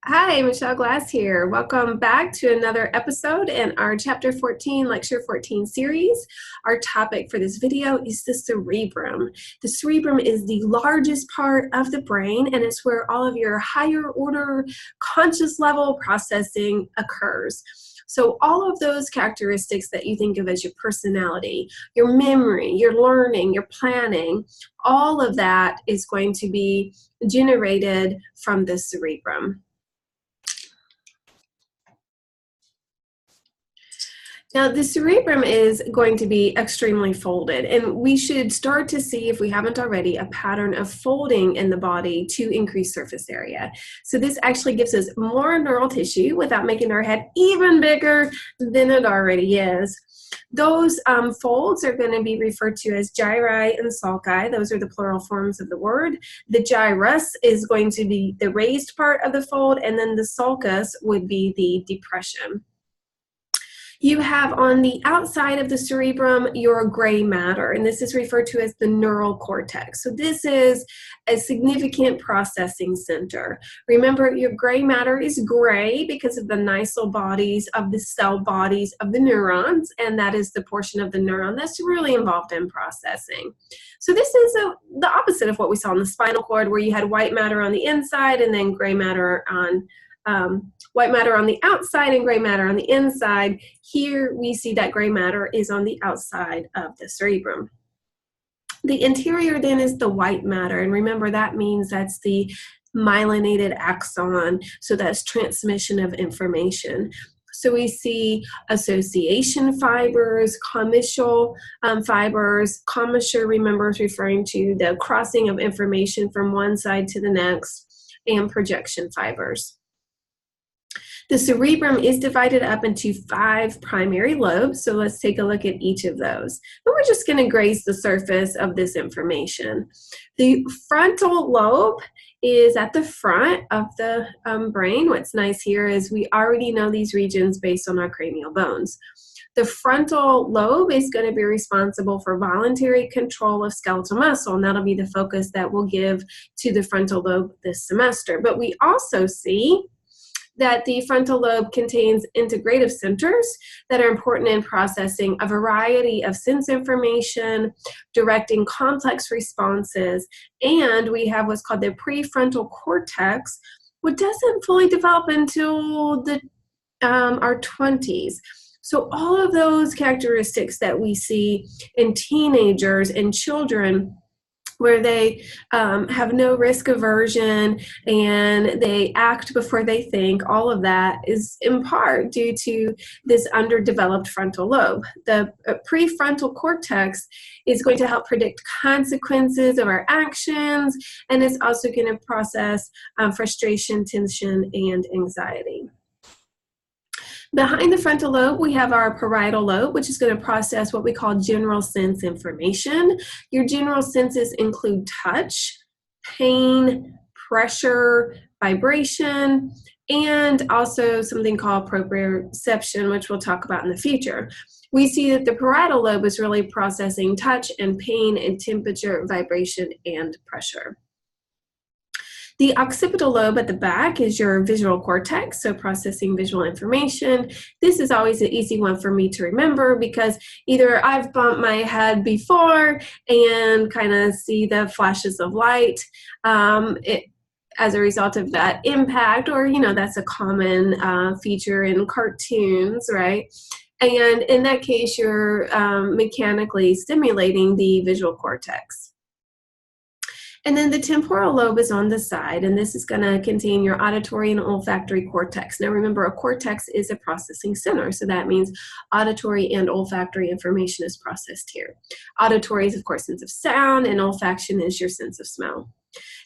Hi, Michelle Glass here. Welcome back to another episode in our Chapter 14, Lecture 14 series. Our topic for this video is the cerebrum. The cerebrum is the largest part of the brain, and it's where all of your higher order conscious level processing occurs. So all of those characteristics that you think of as your personality, your memory, your learning, your planning, all of that is going to be generated from the cerebrum. Now, the cerebrum is going to be extremely folded, and we should start to see, if we haven't already, a pattern of folding in the body to increase surface area. So this actually gives us more neural tissue without making our head even bigger than it already is. Those folds are going to be referred to as gyri and sulci. Those are the plural forms of the word. The gyrus is going to be the raised part of the fold, and then the sulcus would be the depression. You have on the outside of the cerebrum your gray matter, and this is referred to as the neural cortex. So this is a significant processing center. Remember, your gray matter is gray because of the nicel bodies of the cell bodies of the neurons, and that is the portion of the neuron that's really involved in processing. So this is the opposite of what we saw in the spinal cord, where you had white matter on the inside and then gray matter on white matter on the outside and gray matter on the inside. Here we see that gray matter is on the outside of the cerebrum. The interior then is the white matter, and remember that means that's the myelinated axon, so that's transmission of information. So we see association fibers, commissure fibers. Commissure, remember, is referring to the crossing of information from one side to the next, and projection fibers. The cerebrum is divided up into 5 primary lobes, so let's take a look at each of those. And we're just going to graze the surface of this information. The frontal lobe is at the front of the brain. What's nice here is we already know these regions based on our cranial bones. The frontal lobe is going to be responsible for voluntary control of skeletal muscle, and that'll be the focus that we'll give to the frontal lobe this semester. But we also see that the frontal lobe contains integrative centers that are important in processing a variety of sense information, directing complex responses, and we have what's called the prefrontal cortex, which doesn't fully develop until our 20s. So all of those characteristics that we see in teenagers and children, where they have no risk aversion and they act before they think, all of that is in part due to this underdeveloped frontal lobe. The prefrontal cortex is going to help predict consequences of our actions, and it's also going to process frustration, tension, and anxiety. Behind the frontal lobe, we have our parietal lobe, which is going to process what we call general sense information. Your general senses include touch, pain, pressure, vibration, and also something called proprioception, which we'll talk about in the future. We see that the parietal lobe is really processing touch and pain and temperature, vibration, and pressure. The occipital lobe at the back is your visual cortex, so processing visual information. This is always an easy one for me to remember because either I've bumped my head before and kind of see the flashes of light as a result of that impact, or, you know, that's a common feature in cartoons, right? And in that case, you're mechanically stimulating the visual cortex. And then the temporal lobe is on the side, and this is going to contain your auditory and olfactory cortex. Now remember, a cortex is a processing center, so that means auditory and olfactory information is processed here. Auditory is, of course, sense of sound, and olfaction is your sense of smell.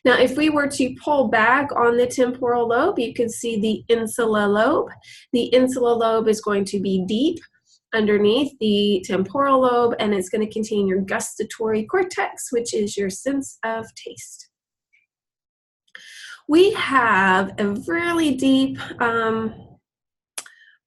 Now, if we were to pull back on the temporal lobe, you can see the insula lobe. The insula lobe is going to be deep underneath the temporal lobe, and it's going to contain your gustatory cortex, which is your sense of taste. We have a really deep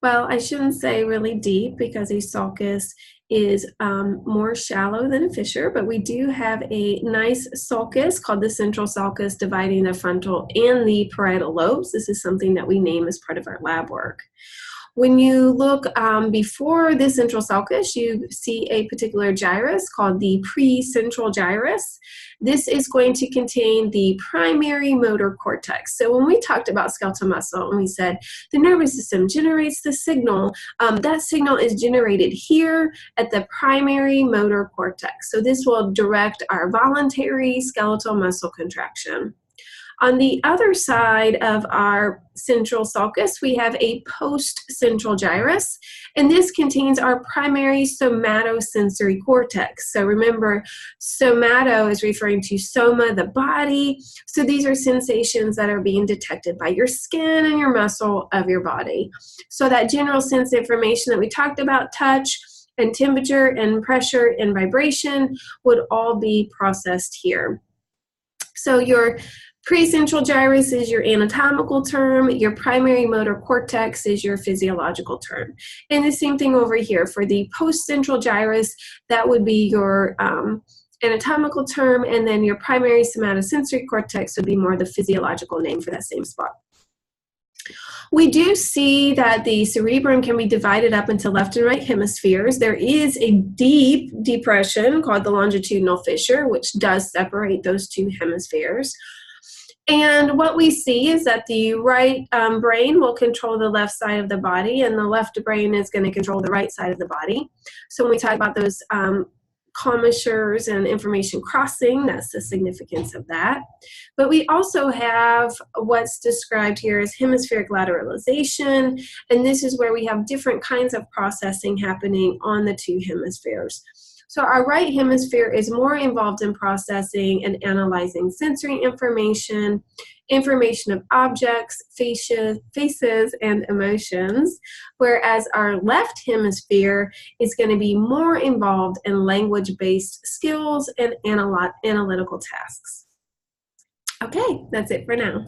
Well, I shouldn't say really deep because a sulcus is more shallow than a fissure, but we do have a nice sulcus called the central sulcus dividing the frontal and the parietal lobes. This is something that we name as part of our lab work. When you look before the central sulcus, you see a particular gyrus called the precentral gyrus. This is going to contain the primary motor cortex. So when we talked about skeletal muscle and we said the nervous system generates the signal, that signal is generated here at the primary motor cortex. So this will direct our voluntary skeletal muscle contraction. On the other side of our central sulcus, we have a post-central gyrus, and this contains our primary somatosensory cortex. So remember, somato is referring to soma, the body. So these are sensations that are being detected by your skin and your muscle of your body. So that general sense information that we talked about, touch and temperature and pressure and vibration, would all be processed here. So your precentral gyrus is your anatomical term, your primary motor cortex is your physiological term. And the same thing over here. For the postcentral gyrus, that would be your anatomical term, and then your primary somatosensory cortex would be more the physiological name for that same spot. We do see that the cerebrum can be divided up into left and right hemispheres. There is a deep depression called the longitudinal fissure, which does separate those two hemispheres. And what we see is that the right brain will control the left side of the body, and the left brain is going to control the right side of the body. So when we talk about those commissures and information crossing, that's the significance of that. But we also have what's described here as hemispheric lateralization, and this is where we have different kinds of processing happening on the two hemispheres. So our right hemisphere is more involved in processing and analyzing sensory information, information of objects, faces, and emotions, whereas our left hemisphere is going to be more involved in language-based skills and analytical tasks. Okay, that's it for now.